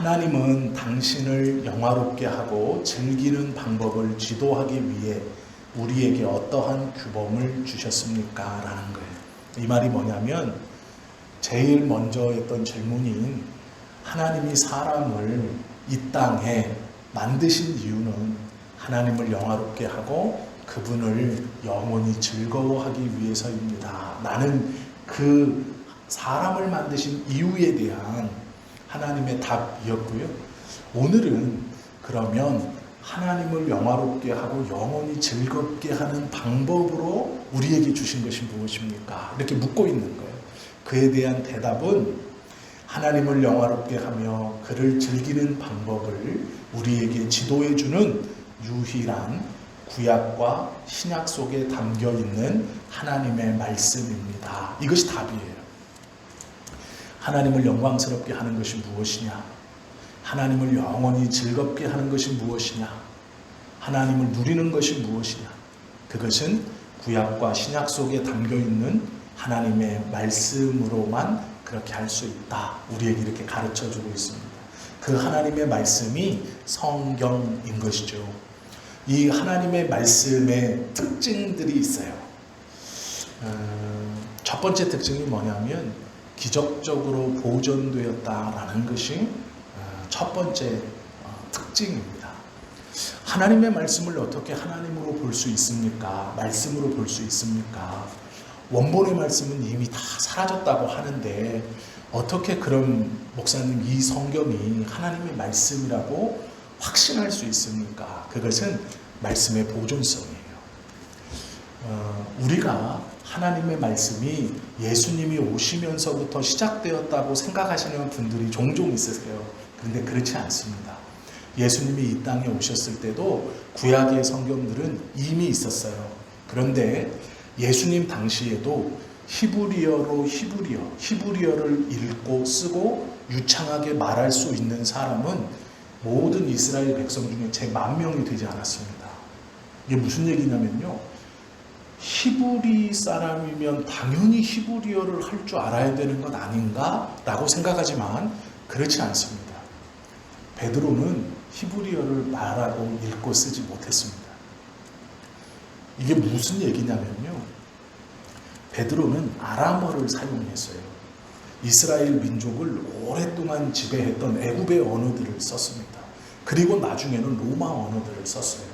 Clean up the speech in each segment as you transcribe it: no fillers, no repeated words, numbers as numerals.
하나님은 당신을 영화롭게 하고 즐기는 방법을 지도하기 위해 우리에게 어떠한 규범을 주셨습니까? 라는 거예요. 이 말이 뭐냐면 제일 먼저 했던 질문인 하나님이 사람을 이 땅에 만드신 이유는 하나님을 영화롭게 하고 그분을 영원히 즐거워하기 위해서입니다. 나는 그 사람을 만드신 이유에 대한 하나님의 답이었고요. 오늘은 그러면 하나님을 영화롭게 하고 영원히 즐겁게 하는 방법으로 우리에게 주신 것이 무엇입니까? 이렇게 묻고 있는 거예요. 그에 대한 대답은 하나님을 영화롭게 하며 그를 즐기는 방법을 우리에게 지도해주는 유일한 구약과 신약 속에 담겨있는 하나님의 말씀입니다. 이것이 답이에요. 하나님을 영광스럽게 하는 것이 무엇이냐? 하나님을 영원히 즐겁게 하는 것이 무엇이냐? 하나님을 누리는 것이 무엇이냐? 그것은 구약과 신약 속에 담겨있는 하나님의 말씀으로만 그렇게 할 수 있다. 우리에게 이렇게 가르쳐주고 있습니다. 그 하나님의 말씀이 성경인 것이죠. 이 하나님의 말씀의 특징들이 있어요. 첫 번째 특징이 뭐냐면 기적적으로 보존되었다라는 것이 첫 번째 특징입니다. 하나님의 말씀을 어떻게 하나님으로 볼 수 있습니까? 말씀으로 볼 수 있습니까? 원본의 말씀은 이미 다 사라졌다고 하는데 어떻게 그럼 목사님 이 성경이 하나님의 말씀이라고 확신할 수 있습니까? 그것은 말씀의 보존성이에요. 우리가 하나님의 말씀이 예수님이 오시면서부터 시작되었다고 생각하시는 분들이 종종 있으세요. 그런데 그렇지 않습니다. 예수님이 이 땅에 오셨을 때도 구약의 성경들은 이미 있었어요. 그런데 예수님 당시에도 히브리어를 읽고 쓰고 유창하게 말할 수 있는 사람은 모든 이스라엘 백성 중에 채 10,000명이 되지 않았습니다. 이게 무슨 얘기냐면요. 히브리 사람이면 당연히 히브리어를 할 줄 알아야 되는 것 아닌가? 라고 생각하지만 그렇지 않습니다. 베드로는 히브리어를 말하고 읽고 쓰지 못했습니다. 이게 무슨 얘기냐면요. 베드로는 아람어를 사용했어요. 이스라엘 민족을 오랫동안 지배했던 애굽의 언어들을 썼습니다. 그리고 나중에는 로마 언어들을 썼어요.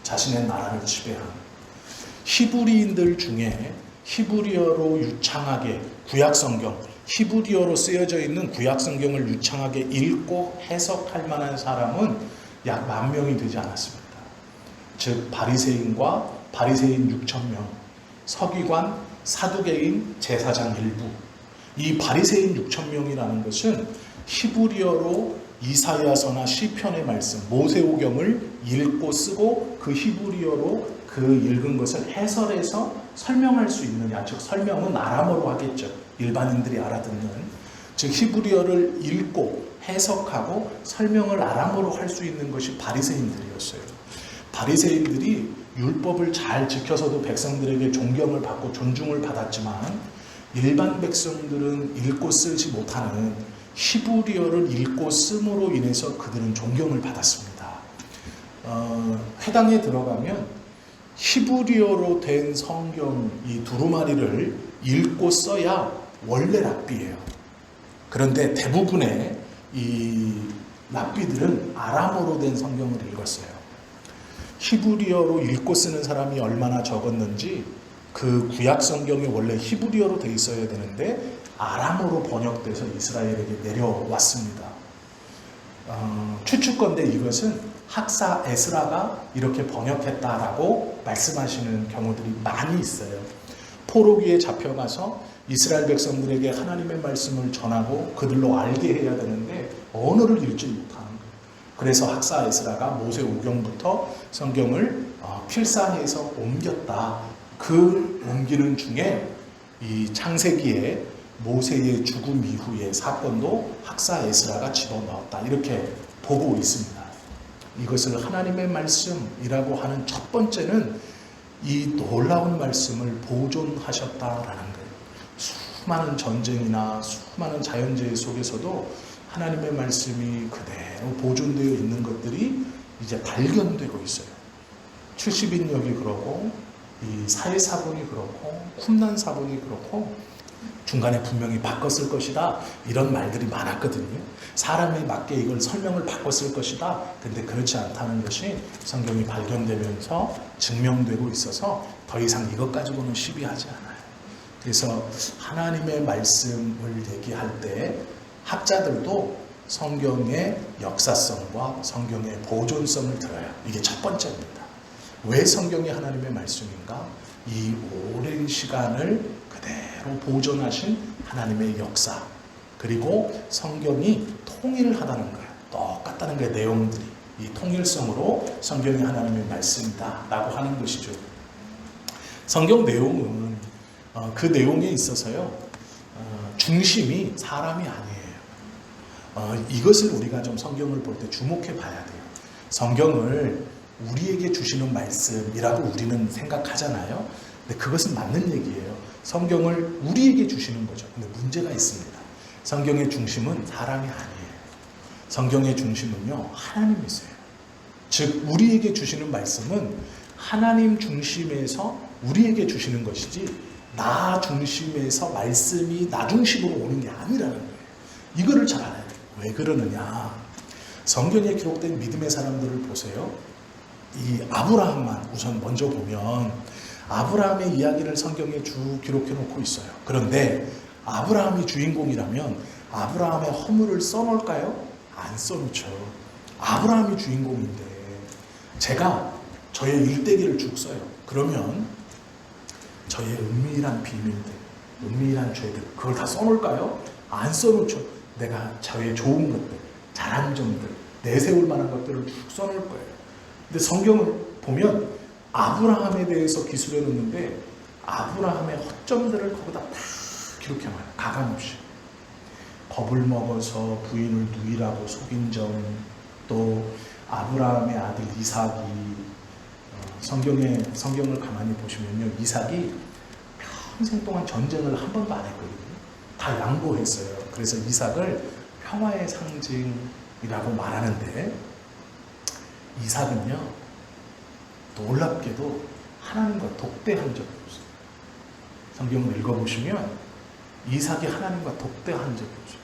자신의 나라를 지배한. 히브리인들 중에 히브리어로 유창하게 구약성경, 히브리어로 쓰여져 있는 구약성경을 유창하게 읽고 해석할 만한 사람은 약 10,000명이 되지 않았습니다. 즉 바리새인과 바리새인 6,000명, 서기관, 사두개인, 제사장 일부. 이 바리새인 6,000명이라는 것은 히브리어로 이사야서나 시편의 말씀, 모세오경을 읽고 쓰고 그 히브리어로 그 읽은 것을 해설해서 설명할 수 있느냐. 즉 설명은 아람어로 하겠죠. 일반인들이 알아듣는. 즉 히브리어를 읽고 해석하고 설명을 아람어로 할 수 있는 것이 바리새인들이었어요. 바리새인들이 율법을 잘 지켜서도 백성들에게 존경을 받고 존중을 받았지만 일반 백성들은 읽고 쓰지 못하는 히브리어를 읽고 씀으로 인해서 그들은 존경을 받았습니다. 회당에 들어가면 히브리어로 된 성경 이 두루마리를 읽고 써야 원래 랍비예요. 그런데 대부분의 이 랍비들은 아람어로 된 성경을 읽었어요. 히브리어로 읽고 쓰는 사람이 얼마나 적었는지 그 구약 성경이 원래 히브리어로 돼 있어야 되는데 아람어로 번역돼서 이스라엘에게 내려왔습니다. 추측건데 이것은 학사 에스라가 이렇게 번역했다라고 말씀하시는 경우들이 많이 있어요. 포로기에 잡혀가서 이스라엘 백성들에게 하나님의 말씀을 전하고 그들로 알게 해야 되는데 언어를 읽지 못하는 거예요. 그래서 학사 에스라가 모세오경부터 성경을 필사해서 옮겼다. 그 옮기는 중에 이 창세기에 모세의 죽음 이후의 사건도 학사 에스라가 집어넣었다. 이렇게 보고 있습니다. 이것을 하나님의 말씀이라고 하는 첫 번째는 이 놀라운 말씀을 보존하셨다라는 거예요. 수많은 전쟁이나 수많은 자연재해 속에서도 하나님의 말씀이 그대로 그대로 보존되어 있는 것들이 이제 발견되고 있어요. 70인역이 그러고 이 사회사본이 그렇고 쿰난사본이 그렇고 중간에 분명히 바꿨을 것이다 이런 말들이 많았거든요. 사람에 맞게 이걸 설명을 바꿨을 것이다. 근데 그렇지 않다는 것이 성경이 발견되면서 증명되고 있어서 더 이상 이것 가지고는 시비하지 않아요. 그래서 하나님의 말씀을 얘기할 때 학자들도 성경의 역사성과 성경의 보존성을 들어요. 이게 첫 번째입니다. 왜 성경이 하나님의 말씀인가? 이 오랜 시간을 그대로 보존하신 하나님의 역사, 그리고 성경이 통일하다는 거예요. 똑같다는 거예요. 내용들이. 이 통일성으로 성경이 하나님의 말씀이다 라고 하는 것이죠. 성경 내용은 그 내용에 있어서요, 중심이 사람이 아니에요. 이것을 우리가 좀 성경을 볼 때 주목해 봐야 돼요. 성경을 우리에게 주시는 말씀이라고 우리는 생각하잖아요. 근데 그것은 맞는 얘기예요. 성경을 우리에게 주시는 거죠. 근데 문제가 있습니다. 성경의 중심은 사람이 아니에요. 성경의 중심은요, 하나님이세요. 즉 우리에게 주시는 말씀은 하나님 중심에서 우리에게 주시는 것이지 나 중심에서 말씀이 나 중심으로 오는 게 아니라는 거예요. 이거를 잘 알아야 돼요. 왜 그러느냐? 성경에 기록된 믿음의 사람들을 보세요. 이 아브라함만 우선 먼저 보면 아브라함의 이야기를 성경에 쭉 기록해 놓고 있어요. 그런데 아브라함이 주인공이라면 아브라함의 허물을 써놓을까요? 안 써놓죠. 아브라함이 주인공인데 제가 저의 일대기를 쭉 써요. 그러면 저의 은밀한 비밀들, 은밀한 죄들 그걸 다 써놓을까요? 안 써놓죠. 내가 저의 좋은 것들, 잘한 점들, 내세울 만한 것들을 쭉 써놓을 거예요. 근데 성경을 보면 아브라함에 대해서 기술해 놓는데 아브라함의 허점들을 거기다 다 기록해놔요. 가감없이. 겁을 먹어서 부인을 누이라고 속인 점, 또 아브라함의 아들 이삭이 성경을 가만히 보시면요, 이삭이 평생 동안 전쟁을 한 번도 안 했거든요. 다 양보했어요. 그래서 이삭을 평화의 상징이라고 말하는데 이삭은요, 놀랍게도 하나님과 독대한 적이 없어요. 성경을 읽어보시면 이삭이 하나님과 독대한 적이 없어요.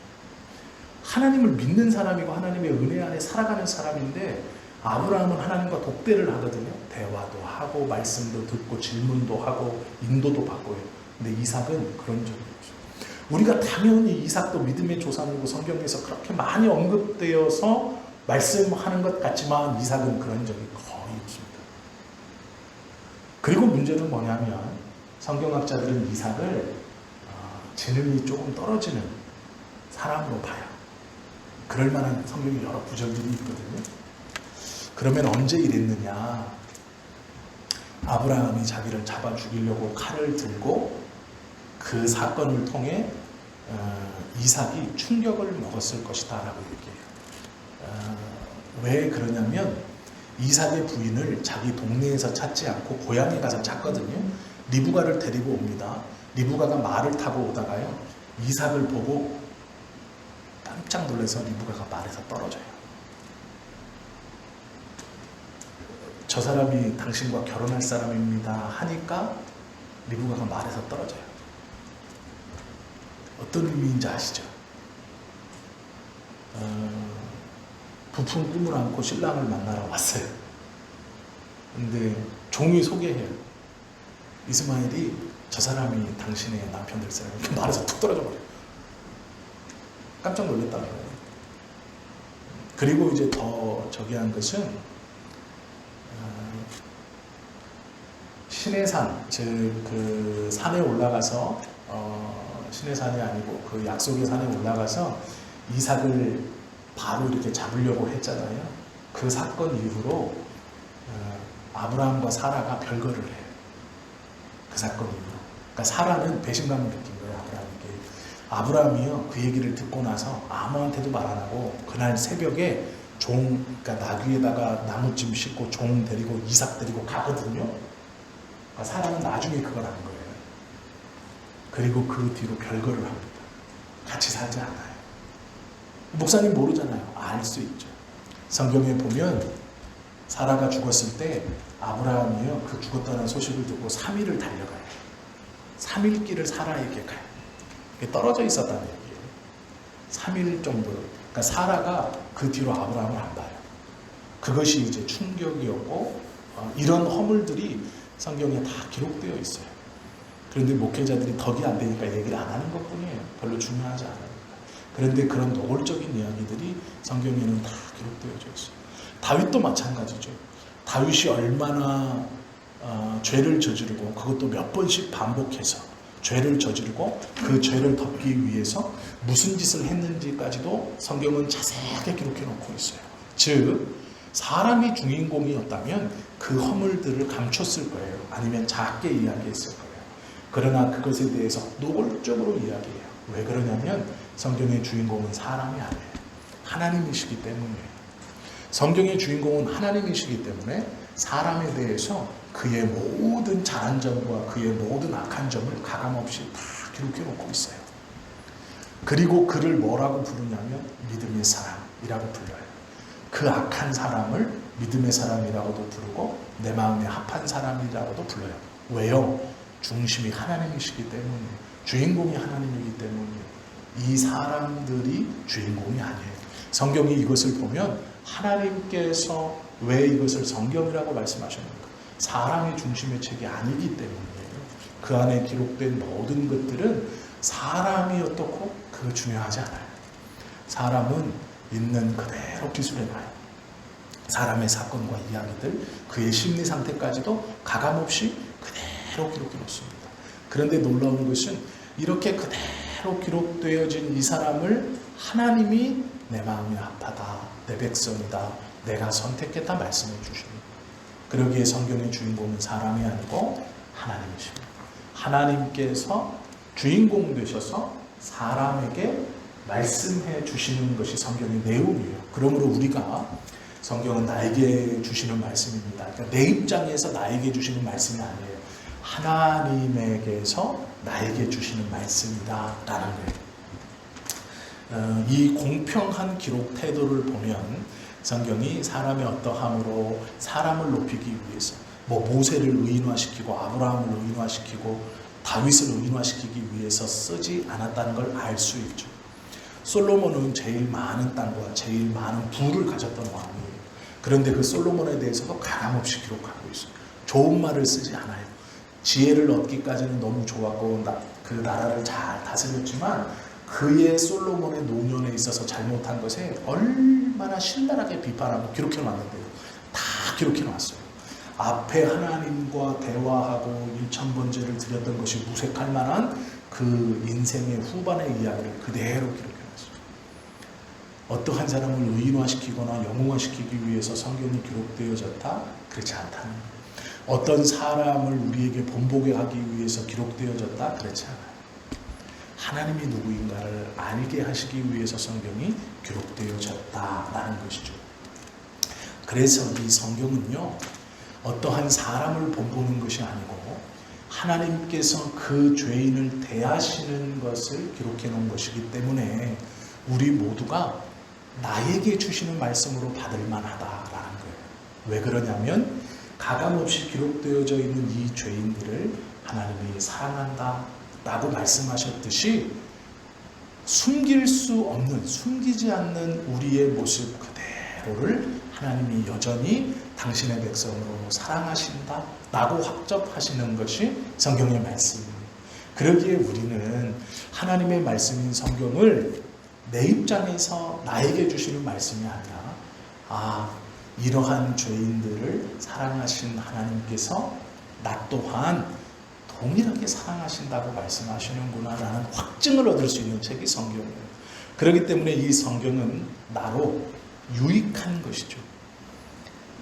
하나님을 믿는 사람이고 하나님의 은혜 안에 살아가는 사람인데 아브라함은 하나님과 독대를 하거든요. 대화도 하고 말씀도 듣고 질문도 하고 인도도 받고요. 근데 이삭은 그런 적이 없어요. 우리가 당연히 이삭도 믿음의 조상이고 성경에서 그렇게 많이 언급되어서 말씀하는 것 같지만 이삭은 그런 적이 거의 없습니다. 그리고 문제는 뭐냐면 성경학자들은 이삭을 지능이 조금 떨어지는 사람으로 봐요. 그럴 만한 성경에 여러 구절들이 있거든요. 그러면 언제 이랬느냐? 아브라함이 자기를 잡아 죽이려고 칼을 들고 그 사건을 통해 이삭이 충격을 먹었을 것이다 라고 얘기해요. 왜 그러냐면 이삭의 부인을 자기 동네에서 찾지 않고 고향에 가서 찾거든요. 리브가를 데리고 옵니다. 리브가가 말을 타고 오다가요, 이삭을 보고 깜짝 놀라서 리브가가 말에서 떨어져요. 저 사람이 당신과 결혼할 사람입니다 하니까 리브가가 말에서 떨어져요. 어떤 의미인지 아시죠? 부푼 꿈을 안고 신랑을 만나러 왔어요. 근데 종이 소개해요. 이스마엘이 저 사람이 당신의 남편 될 사람이 말에서 툭 떨어져 버려요. 깜짝 놀랐다는 거예요. 그리고 이제 더 저기 한 것은 시내산, 즉 그 산에 올라가서 시내산이 아니고 그 약속의 산에 올라가서 이삭을 바로 이렇게 잡으려고 했잖아요. 그 사건 이후로 아브라함과 사라가 별거를 해요. 그 사건 이후로. 그러니까 사라는 배신감을 느낀 거예요. 아브라함이요, 그 얘기를 듣고 나서 아무한테도 말 안 하고 그날 새벽에 그러니까 나귀에다가 나무찜 싣고 종 데리고 이삭 데리고 가거든요. 그러니까 사라는 나중에 그걸 한 거예요. 그리고 그 뒤로 별거를 합니다. 같이 살지 않아요. 목사님 모르잖아요. 알 수 있죠. 성경에 보면 사라가 죽었을 때 아브라함이요, 그 죽었다는 소식을 듣고 3일을 달려가요. 3일 길을 사라에게 가요. 떨어져 있었다는 얘기예요. 3일 정도. 그러니까 사라가 그 뒤로 아브라함을 안 봐요. 그것이 이제 충격이었고, 이런 허물들이 성경에 다 기록되어 있어요. 그런데 목회자들이 덕이 안 되니까 얘기를 안 하는 것뿐이에요. 별로 중요하지 않아요. 그런데 그런 노골적인 이야기들이 성경에는 다 기록되어져 있어요. 다윗도 마찬가지죠. 다윗이 얼마나 죄를 저지르고, 그것도 몇 번씩 반복해서 죄를 저지르고 그 죄를 덮기 위해서 무슨 짓을 했는지까지도 성경은 자세하게 기록해 놓고 있어요. 즉 사람이 주인공이었다면 그 허물들을 감췄을 거예요. 아니면 작게 이야기했을 거예요. 그러나 그것에 대해서 노골적으로 이야기해요. 왜 그러냐면 성경의 주인공은 사람이 아니에요. 하나님이시기 때문이에요. 성경의 주인공은 하나님이시기 때문에 사람에 대해서 그의 모든 잘한 점과 그의 모든 악한 점을 가감없이 다 기록해 놓고 있어요. 그리고 그를 뭐라고 부르냐면 믿음의 사람이라고 불러요. 그 악한 사람을 믿음의 사람이라고도 부르고 내 마음에 합한 사람이라고도 불러요. 왜요? 중심이 하나님이시기 때문이에요. 주인공이 하나님이기 때문이에요. 이 사람들이 주인공이 아니에요. 성경이 이것을 보면 하나님께서 왜 이것을 성경이라고 말씀하셨는가? 사람이 중심의 책이 아니기 때문이에요. 그 안에 기록된 모든 것들은 사람이 어떻고 그거 중요하지 않아요. 사람은 있는 그대로 기술해놔요. 사람의 사건과 이야기들, 그의 심리 상태까지도 가감없이 그대로 기록해 놓습니다. 그런데 놀라운 것은 이렇게 그대로 기록되어진 이 사람을 하나님이 내 마음이 합하다, 내 백성이다, 내가 선택했다 말씀해 주십니다. 그러기에 성경의 주인공은 사람이 아니고 하나님이십니다. 하나님께서 주인공 되셔서 사람에게 말씀해 주시는 것이 성경의 내용이에요. 그러므로 우리가 성경은 나에게 주시는 말씀입니다. 그러니까 내 입장에서 나에게 주시는 말씀이 아니에요. 하나님에게서 나에게 주시는 말씀이다 라는 거예요. 이 공평한 기록 태도를 보면 성경이 사람의 어떠함으로 사람을 높이기 위해서 모세를 의인화시키고 아브라함을 의인화시키고 다윗을 의인화시키기 위해서 쓰지 않았다는 걸 알 수 있죠. 솔로몬은 제일 많은 땅과 제일 많은 부를 가졌던 왕이에요. 그런데 그 솔로몬에 대해서도 가감없이 기록하고 있어요. 좋은 말을 쓰지 않아요. 지혜를 얻기까지는 너무 좋았고 그 나라를 잘 다스렸지만 그의 솔로몬의 노년에 있어서 잘못한 것에 얼마나 신랄하게 비판하고 기록해 놨는데요. 다 기록해 놨어요. 앞에 하나님과 대화하고 1000번제를 드렸던 것이 무색할 만한 그 인생의 후반의 이야기를 그대로 기록해 놨어요. 어떠한 사람을 의인화시키거나 영웅화시키기 위해서 성경이 기록되어졌다? 그렇지 않다는 거예요. 어떤 사람을 우리에게 본보게 하기 위해서 기록되어졌다? 그렇지 않아요. 하나님이 누구인가를 알게 하시기 위해서 성경이 기록되어졌다라는 것이죠. 그래서 이 성경은요, 어떠한 사람을 본보는 것이 아니고 하나님께서 그 죄인을 대하시는 것을 기록해 놓은 것이기 때문에 우리 모두가 나에게 주시는 말씀으로 받을 만하다라는 거예요. 왜 그러냐면 가감없이 기록되어져 있는 이 죄인들을 하나님이 사랑한다 라고 말씀하셨듯이 숨길 수 없는, 숨기지 않는 우리의 모습 그대로를 하나님이 여전히 당신의 백성으로 사랑하신다 라고 확접하시는 것이 성경의 말씀입니다. 그러기에 우리는 하나님의 말씀인 성경을 내 입장에서 나에게 주시는 말씀이 아니라 이러한 죄인들을 사랑하신 하나님께서 나 또한 동일하게 사랑하신다고 말씀하시는구나 라는 확증을 얻을 수 있는 책이 성경이에요. 그렇기 때문에 이 성경은 나로 유익한 것이죠.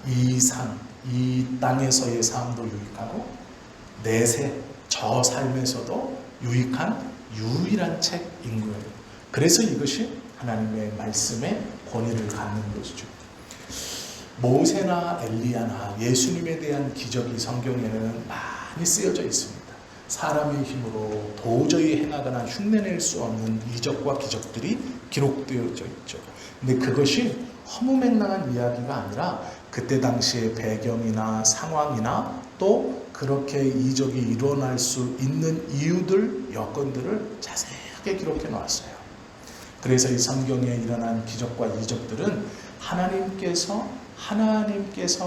이 땅에서의 삶도 유익하고 저 삶에서도 유익한 유일한 책인 거예요. 그래서 이것이 하나님의 말씀의 권위를 갖는 것이죠. 모세나 엘리야나 예수님에 대한 기적이 성경에는 많이 쓰여져 있습니다. 사람의 힘으로 도저히 행하거나 흉내낼 수 없는 이적과 기적들이 기록되어져 있죠. 근데 그것이 허무맹랑한 이야기가 아니라 그때 당시의 배경이나 상황이나 또 그렇게 이적이 일어날 수 있는 이유들, 여건들을 자세하게 기록해 놓았어요. 그래서 이 성경에 일어난 기적과 이적들은 하나님께서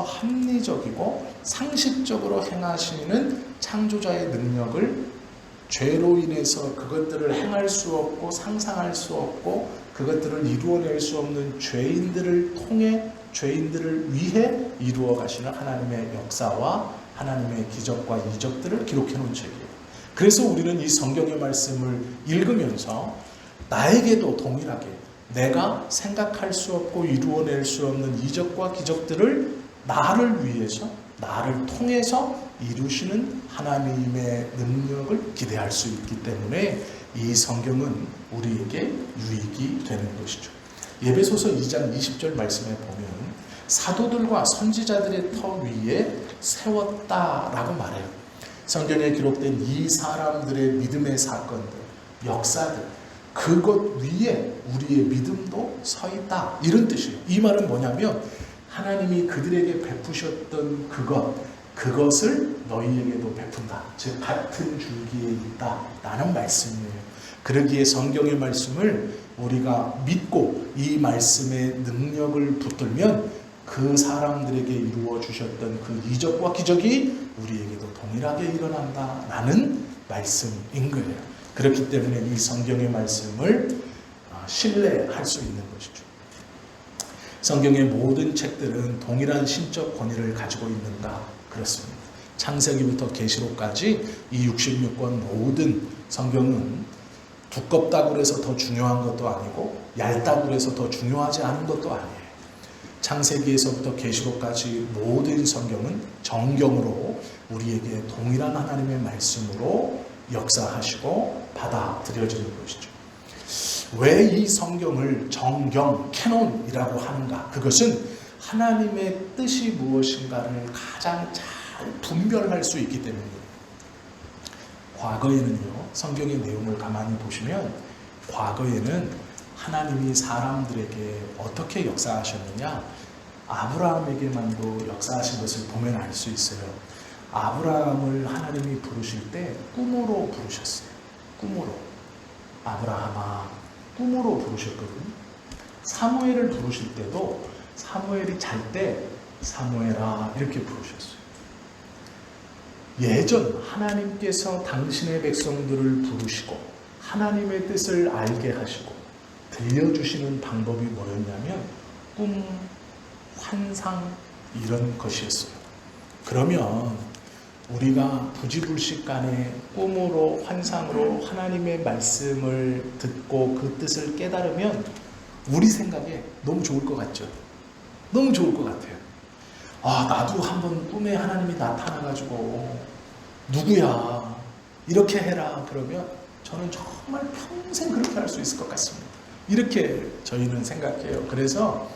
합리적이고 상식적으로 행하시는 창조자의 능력을 죄로 인해서 그것들을 행할 수 없고 상상할 수 없고 그것들을 이루어낼 수 없는 죄인들을 통해 죄인들을 위해 이루어 가시는 하나님의 역사와 하나님의 기적과 이적들을 기록해 놓은 책이에요. 그래서 우리는 이 성경의 말씀을 읽으면서 나에게도 동일하게 내가 생각할 수 없고 이루어낼 수 없는 이적과 기적들을 나를 위해서 나를 통해서 이루시는 하나님의 능력을 기대할 수 있기 때문에 이 성경은 우리에게 유익이 되는 것이죠. 에베소서 2장 20절 말씀에 보면 사도들과 선지자들의 터 위에 세웠다라고 말해요. 성경에 기록된 이 사람들의 믿음의 사건들, 역사들, 그것 위에 우리의 믿음도 서 있다, 이런 뜻이에요. 이 말은 뭐냐면 하나님이 그들에게 베푸셨던 그것을 너희에게도 베푼다. 즉 같은 줄기에 있다라는 말씀이에요. 그러기에 성경의 말씀을 우리가 믿고 이 말씀의 능력을 붙들면 그 사람들에게 이루어 주셨던 그 이적과 기적이 우리에게도 동일하게 일어난다라는 말씀인 거예요. 그렇기 때문에 이 성경의 말씀을 신뢰할 수 있는 것이죠. 성경의 모든 책들은 동일한 신적 권위를 가지고 있는가? 그렇습니다. 창세기부터 계시록까지 이 66권 모든 성경은 두껍다고 해서 더 중요한 것도 아니고 얇다고 해서 더 중요하지 않은 것도 아니에요. 창세기에서부터 계시록까지 모든 성경은 정경으로 우리에게 동일한 하나님의 말씀으로 역사하시고 받아들여지는 것이죠. 왜 이 성경을 정경, 캐논이라고 하는가? 그것은 하나님의 뜻이 무엇인가를 가장 잘 분별할 수 있기 때문입니다. 과거에는요, 성경의 내용을 가만히 보시면 과거에는 하나님이 사람들에게 어떻게 역사하셨느냐, 아브라함에게만도 역사하신 것을 보면 알 수 있어요. 아브라함을 하나님이 부르실 때 꿈으로 부르셨어요. 꿈으로. 아브라함아, 꿈으로 부르셨거든요. 사무엘을 부르실 때도 사무엘이 잘 때 사무엘아 이렇게 부르셨어요. 예전 하나님께서 당신의 백성들을 부르시고 하나님의 뜻을 알게 하시고 들려주시는 방법이 뭐였냐면 꿈, 환상 이런 것이었어요. 그러면 우리가 부지불식간에 꿈으로 환상으로 하나님의 말씀을 듣고 그 뜻을 깨달으면 우리 생각에 너무 좋을 것 같죠? 너무 좋을 것 같아요. 나도 한번 꿈에 하나님이 나타나가지고 누구야 이렇게 해라 그러면 저는 정말 평생 그렇게 할 수 있을 것 같습니다. 이렇게 저희는 생각해요. 그래서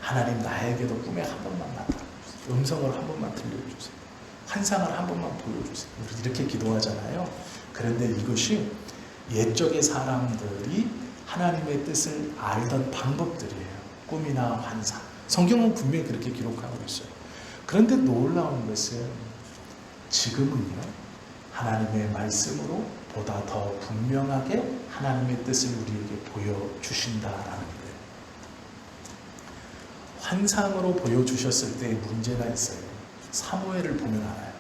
하나님 나에게도 꿈에 한 번만 나타나주세요. 음성을 한 번만 들려주세요. 환상을 한 번만 보여주세요. 이렇게 기도하잖아요. 그런데 이것이 옛적의 사람들이 하나님의 뜻을 알던 방법들이에요. 꿈이나 환상. 성경은 분명히 그렇게 기록하고 있어요. 그런데 놀라운 것은 지금은요, 하나님의 말씀으로 보다 더 분명하게 하나님의 뜻을 우리에게 보여주신다라는 거예요. 환상으로 보여주셨을 때 문제가 있어요. 사무엘을 보면 알아요.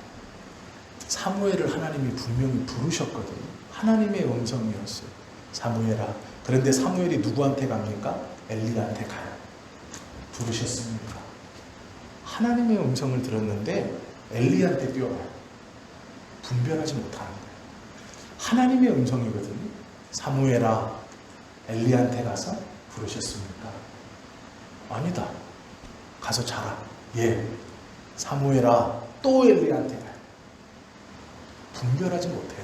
사무엘을 하나님이 분명히 부르셨거든요. 하나님의 음성이었어요. 사무엘아. 그런데 사무엘이 누구한테 갑니까? 엘리한테 가요. 부르셨습니까? 하나님의 음성을 들었는데 엘리한테 뛰어가요. 분별하지 못하는 거예요. 하나님의 음성이거든요. 사무엘아, 엘리한테 가서 부르셨습니까? 아니다. 가서 자라. 예. 사무엘아, 또 엘리한테 가요. 분별하지 못해요.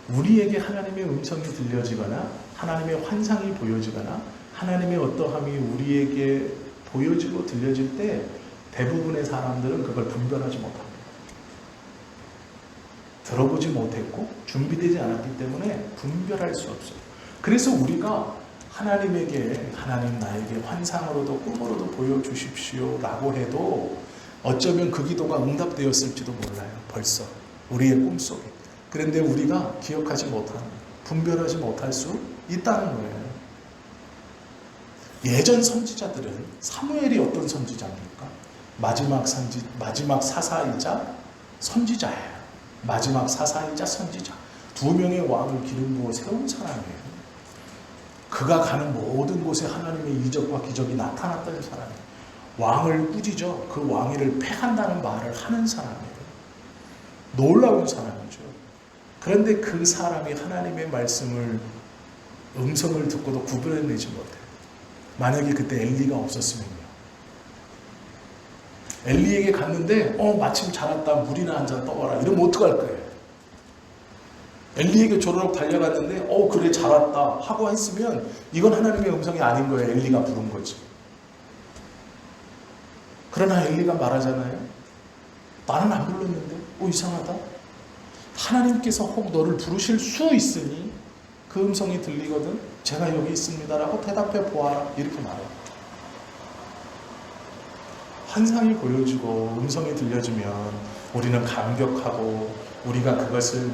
우리에게 하나님의 음성이 들려지거나 하나님의 환상이 보여지거나 하나님의 어떠함이 우리에게 보여지고 들려질 때 대부분의 사람들은 그걸 분별하지 못합니다. 들어보지 못했고 준비되지 않았기 때문에 분별할 수 없어요. 그래서 우리가 하나님에게 하나님 나에게 환상으로도 꿈으로도 보여주십시오 라고 해도 어쩌면 그 기도가 응답되었을지도 몰라요. 벌써 우리의 꿈속에. 그런데 우리가 기억하지 못하는, 분별하지 못할 수 있다는 거예요. 예전 선지자들은, 사무엘이 어떤 선지자입니까? 마지막 사사이자 선지자예요. 마지막 사사이자 선지자. 2명의 왕을 기름 부어 세운 사람이에요. 그가 가는 모든 곳에 하나님의 이적과 기적이 나타났던 사람이에요. 왕을 꾸짖어 그 왕위를 폐한다는 말을 하는 사람이에요. 놀라운 사람이죠. 그런데 그 사람이 하나님의 말씀을, 음성을 듣고도 구별해내지 못해요. 만약에 그때 엘리가 없었으면요. 엘리에게 갔는데 마침 잘 왔다, 물이나 한 잔 떠와라 이러면 어떡할 거예요? 엘리에게 조르륵 달려갔는데 그래 잘 왔다 하고 했으면 이건 하나님의 음성이 아닌 거예요. 엘리가 부른 거지. 그러나 엘리가 말하잖아요. 나는 안 불렀는데 이상하다. 하나님께서 혹 너를 부르실 수 있으니 그 음성이 들리거든 제가 여기 있습니다라고 대답해 보아라 이렇게 말해요. 환상이 보여지고 음성이 들려주면 우리는 감격하고 우리가 그것을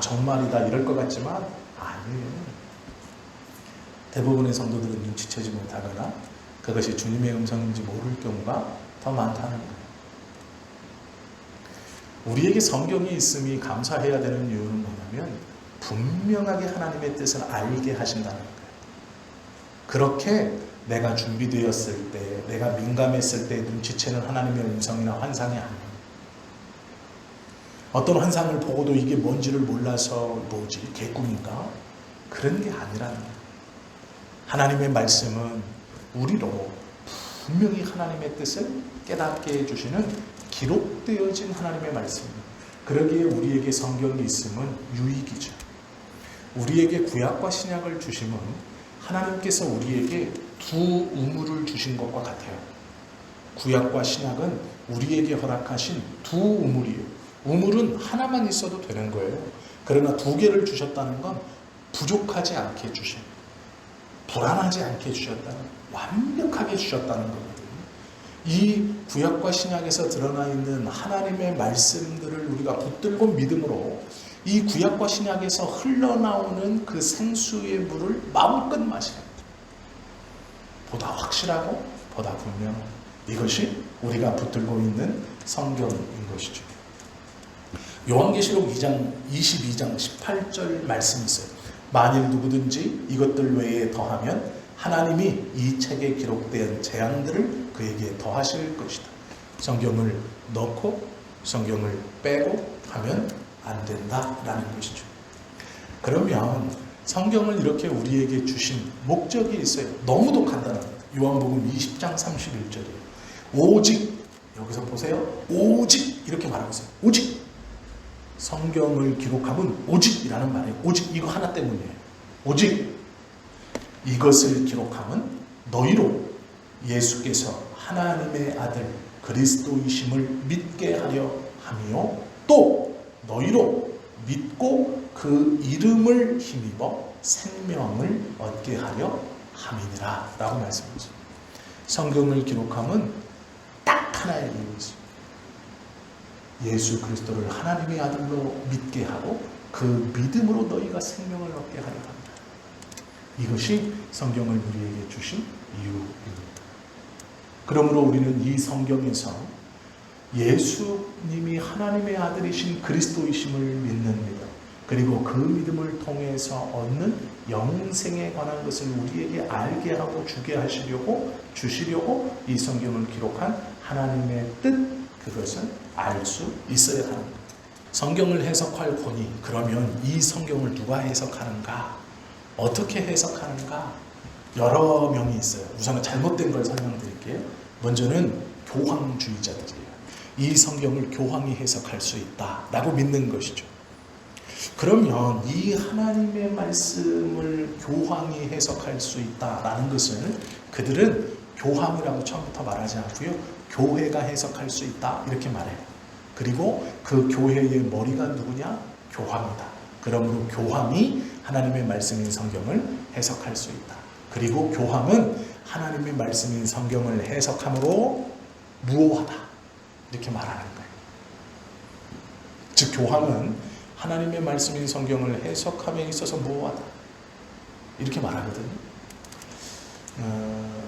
정말이다 이럴 것 같지만 아니에요. 대부분의 성도들은 눈치채지 못하거나 그것이 주님의 음성인지 모를 경우가 더 많다는 거예요. 우리에게 성경이 있음이 감사해야 되는 이유는 뭐냐면 분명하게 하나님의 뜻을 알게 하신다는 거예요. 그렇게 내가 준비되었을 때, 내가 민감했을 때 눈치채는 하나님의 음성이나 환상이 아니에요. 어떤 환상을 보고도 이게 뭔지를 몰라서 뭐지? 개꿈인가? 그런 게 아니라는 거예요. 하나님의 말씀은 우리로 분명히 하나님의 뜻을 깨닫게 해주시는 기록되어진 하나님의 말씀입니다. 그러기에 우리에게 성경이 있음은 유익이죠. 우리에게 구약과 신약을 주심은 하나님께서 우리에게 두 우물을 주신 것과 같아요. 구약과 신약은 우리에게 허락하신 두 우물이에요. 우물은 하나만 있어도 되는 거예요. 그러나 2개를 주셨다는 건 부족하지 않게 주신, 불안하지 않게 주셨다는, 완벽하게 주셨다는 거거든요. 이 구약과 신약에서 드러나 있는 하나님의 말씀들을 우리가 붙들고 믿음으로 이 구약과 신약에서 흘러나오는 그 생수의 물을 마음껏 마셔야 합니다. 보다 확실하고 보다 분명한 이것이 우리가 붙들고 있는 성경인 것이죠. 요한계시록 22장 18절 말씀이 있어요. 만일 누구든지 이것들 외에 더하면 하나님이 이 책에 기록된 재앙들을 그에게 더하실 것이다. 성경을 넣고 성경을 빼고 하면 안 된다라는 것이죠. 그러면 성경을 이렇게 우리에게 주신 목적이 있어요. 너무도 간단합니다. 요한복음 20장 31절이에요. 오직, 여기서 보세요. 오직 이렇게 말하고 있어요. 오직. 성경을 기록하면 오직이라는 말이에요. 오직 이거 하나 때문이에요. 오직 이것을 기록하면 너희로 예수께서 하나님의 아들 그리스도이심을 믿게 하려 함이요 또 너희로 믿고 그 이름을 힘입어 생명을 얻게 하려 함이니라 라고 말씀하죠. 성경을 기록하면 딱 하나의 이유가 있습니다. 예수 그리스도를 하나님의 아들로 믿게 하고 그 믿음으로 너희가 생명을 얻게 하려 합니다. 이것이 성경을 우리에게 주신 이유입니다. 그러므로 우리는 이 성경에서 예수님이 하나님의 아들이신 그리스도이심을 믿는 믿음, 그리고 그 믿음을 통해서 얻는 영생에 관한 것을 우리에게 알게 하고 주게 하시려고 주시려고 이 성경을 기록한 하나님의 뜻, 그것은 알 수 있어야 하는 겁니다. 성경을 해석할 권위, 그러면 이 성경을 누가 해석하는가? 어떻게 해석하는가? 여러 명이 있어요. 우선은 잘못된 걸 설명드릴게요. 먼저는 교황주의자들이에요. 이 성경을 교황이 해석할 수 있다라고 믿는 것이죠. 그러면 이 하나님의 말씀을 교황이 해석할 수 있다라는 것은 그들은 교황이라고 처음부터 말하지 않고요. 교회가 해석할 수 있다 이렇게 말해요. 그리고 그 교회의 머리가 누구냐? 교황이다. 그러므로 교황이 하나님의 말씀인 성경을 해석할 수 있다. 그리고 교황은 하나님의 말씀인 성경을 해석함으로 무오하다. 이렇게 말하는 거예요. 즉 교황은 하나님의 말씀인 성경을 해석함에 있어서 무오하다. 이렇게 말하거든요.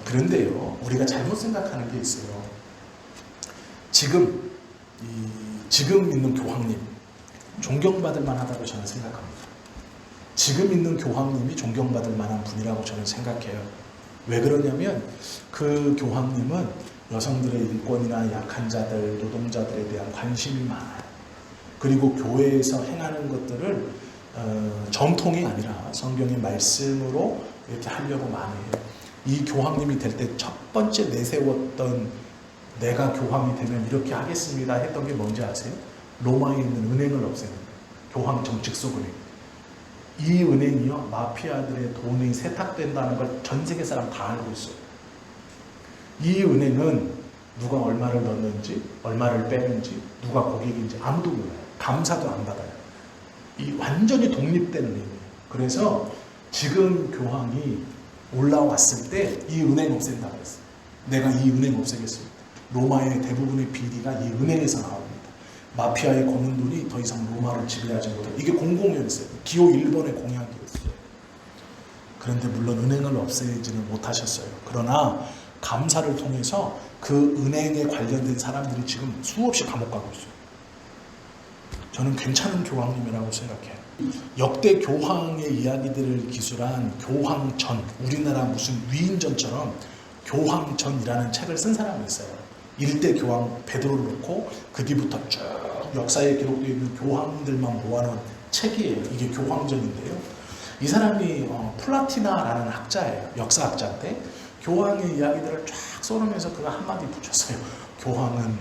그런데요, 우리가 잘못 생각하는 게 있어요. 지금 있는 교황님 존경받을 만하다고 저는 생각합니다. 지금 있는 교황님이 존경받을 만한 분이라고 저는 생각해요. 왜 그러냐면 그 교황님은 여성들의 인권이나 약한 자들, 노동자들에 대한 관심이 많아요. 그리고 교회에서 행하는 것들을 전통이 아니라 성경의 말씀으로 이렇게 하려고 많이 해요. 이 교황님이 될 때 첫 번째 내세웠던 내가 교황이 되면 이렇게 하겠습니다 했던 게 뭔지 아세요? 로마에 있는 은행을 없애는 거예요. 교황 정직속 은행. 이 은행이요, 마피아들의 돈이 세탁된다는 걸 전 세계 사람 다 알고 있어요. 이 은행은 누가 얼마를 넣는지, 얼마를 빼는지, 누가 고객인지 아무도 몰라요. 감사도 안 받아요. 이 완전히 독립된 은행이에요. 그래서 지금 교황이 올라왔을 때 이 은행 없앤다고 했어요. 내가 이 은행 없애겠습니다. 로마의 대부분의 비리가 이 은행에서 나옵니다. 마피아의 검은 돈이 더 이상 로마를 지배하지 못해. 이게 공공이었어요. 기호 1번의 공약이었어요. 그런데 물론 은행을 없애지는 못하셨어요. 그러나 감사를 통해서 그 은행에 관련된 사람들이 지금 수없이 감옥 가고 있어요. 저는 괜찮은 교황님이라고 생각해요. 역대 교황의 이야기들을 기술한 교황전, 우리나라 무슨 위인전처럼 교황전이라는 책을 쓴 사람이 있어요. 일대 교황 베드로를 놓고 그 뒤부터 쭉 역사에 기록되어 있는 교황들만 모아놓은 책이에요. 이게 교황전인데요. 이 사람이 플라티나라는 학자예요. 역사학자인데 교황의 이야기들을 쫙 써놓으면서 그가 한마디 붙였어요. 교황은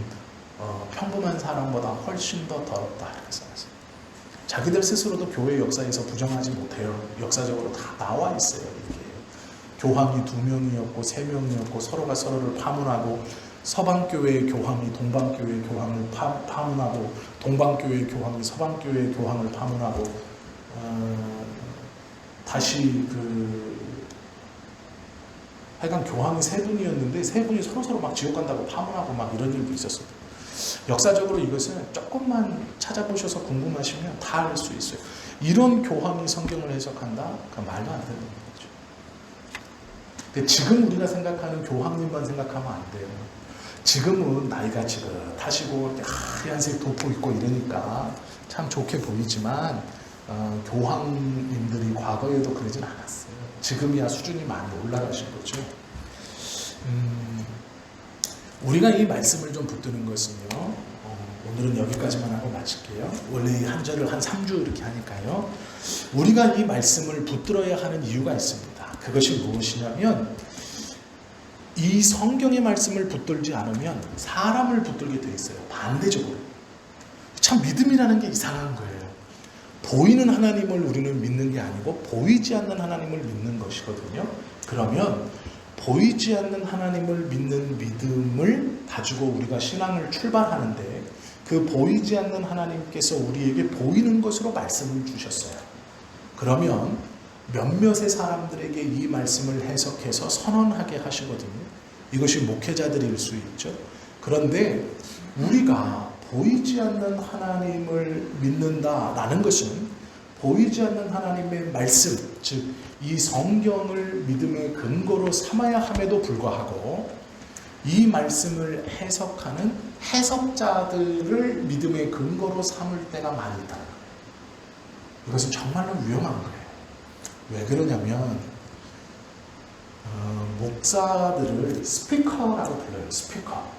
평범한 사람보다 훨씬 더 더럽다. 이렇게 써놨어요. 자기들 스스로도 교회 역사에서 부정하지 못해요. 역사적으로 다 나와 있어요. 이게 교황이 2명이었고 3명이었고 서로가 서로를 파문하고 서방교회의 교황이 동방교회의 교황을 파문하고 동방교회의 교황이 서방교회의 교황을 파문하고 다시 하여간 교황이 3분이었는데 3분이 서로 막 지옥 간다고 파문하고 막 이런 일도 있었어요. 역사적으로 이것을 조금만 찾아보셔서 궁금하시면 다 알 수 있어요. 이런 교황이 성경을 해석한다? 그건 말도 안 되는 거죠. 근데 지금 우리가 생각하는 교황님만 생각하면 안 돼요. 지금은 나이가 지긋하시고 하얀색 도포 입고 이러니까 참 좋게 보이지만 교황님들이 과거에도 그러진 않았어요. 지금이야 수준이 많이 올라가신 거죠. 우리가 이 말씀을 좀 붙드는 것은요, 오늘은 여기까지만 하고 마칠게요. 원래 한 절을 한 3주 이렇게 하니까요. 우리가 이 말씀을 붙들어야 하는 이유가 있습니다. 그것이 무엇이냐면 이 성경의 말씀을 붙들지 않으면 사람을 붙들게 돼 있어요. 반대적으로. 참 믿음이라는 게 이상한 거예요. 보이는 하나님을 우리는 믿는 게 아니고 보이지 않는 하나님을 믿는 것이거든요. 그러면 보이지 않는 하나님을 믿는 믿음을 가지고 우리가 신앙을 출발하는데 그 보이지 않는 하나님께서 우리에게 보이는 것으로 말씀을 주셨어요. 그러면 몇몇의 사람들에게 이 말씀을 해석해서 선언하게 하시거든요. 이것이 목회자들일 수 있죠. 그런데 우리가 보이지 않는 하나님을 믿는다라는 것은 보이지 않는 하나님의 말씀, 즉 이 성경을 믿음의 근거로 삼아야 함에도 불구하고 이 말씀을 해석하는 해석자들을 믿음의 근거로 삼을 때가 많이 있다. 이것은 정말로 위험한 거예요. 왜 그러냐면 목사들을 스피커라고 불러요. 스피커.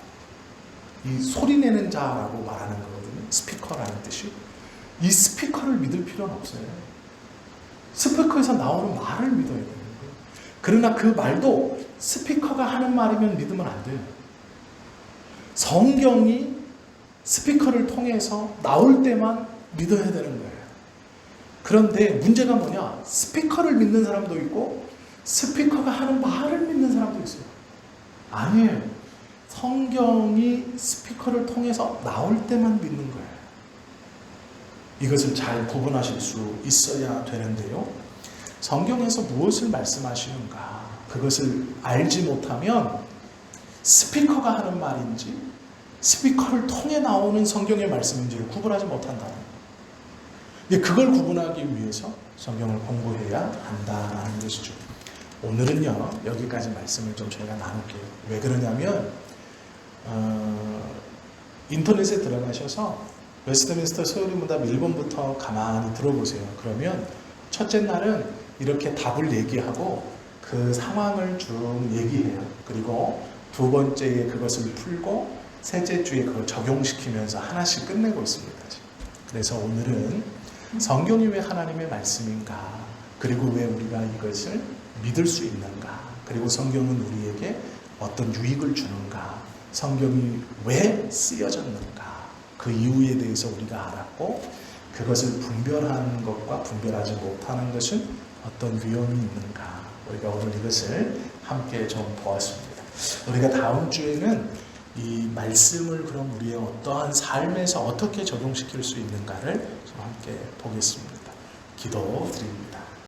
이 소리내는 자라고 말하는 거거든요. 스피커라는 뜻이. 이 스피커를 믿을 필요는 없어요. 스피커에서 나오는 말을 믿어야 되는 거예요. 그러나 그 말도 스피커가 하는 말이면 믿으면 안 돼요. 성경이 스피커를 통해서 나올 때만 믿어야 되는 거예요. 그런데 문제가 뭐냐? 스피커를 믿는 사람도 있고 스피커가 하는 말을 믿는 사람도 있어요. 아니에요. 성경이 스피커를 통해서 나올 때만 믿는 거예요. 이것을 잘 구분하실 수 있어야 되는데요. 성경에서 무엇을 말씀하시는가? 그것을 알지 못하면 스피커가 하는 말인지 스피커를 통해 나오는 성경의 말씀인지를 구분하지 못한다는 거예요. 그걸 구분하기 위해서 성경을 공부해야 한다는 것이죠. 오늘은요 여기까지 말씀을 좀 저희가 나눌게요. 왜 그러냐면 인터넷에 들어가셔서 웨스트민스터 서울문답 1번부터 가만히 들어보세요. 그러면 첫째 날은 이렇게 답을 얘기하고 그 상황을 쭉 얘기해요. 그리고 두 번째에 그것을 풀고 셋째 주에 그걸 적용시키면서 하나씩 끝내고 있습니다. 그래서 오늘은 성경이 왜 하나님의 말씀인가, 그리고 왜 우리가 이것을 믿을 수 있는가, 그리고 성경은 우리에게 어떤 유익을 주는가, 성경이 왜 쓰여졌는가, 그 이유에 대해서 우리가 알았고 그것을 분별하는 것과 분별하지 못하는 것은 어떤 위험이 있는가, 우리가 오늘 이것을 함께 좀 보았습니다. 우리가 다음 주에는 이 말씀을 그럼 우리의 어떠한 삶에서 어떻게 적용시킬 수 있는가를 좀 함께 보겠습니다. 기도드립니다.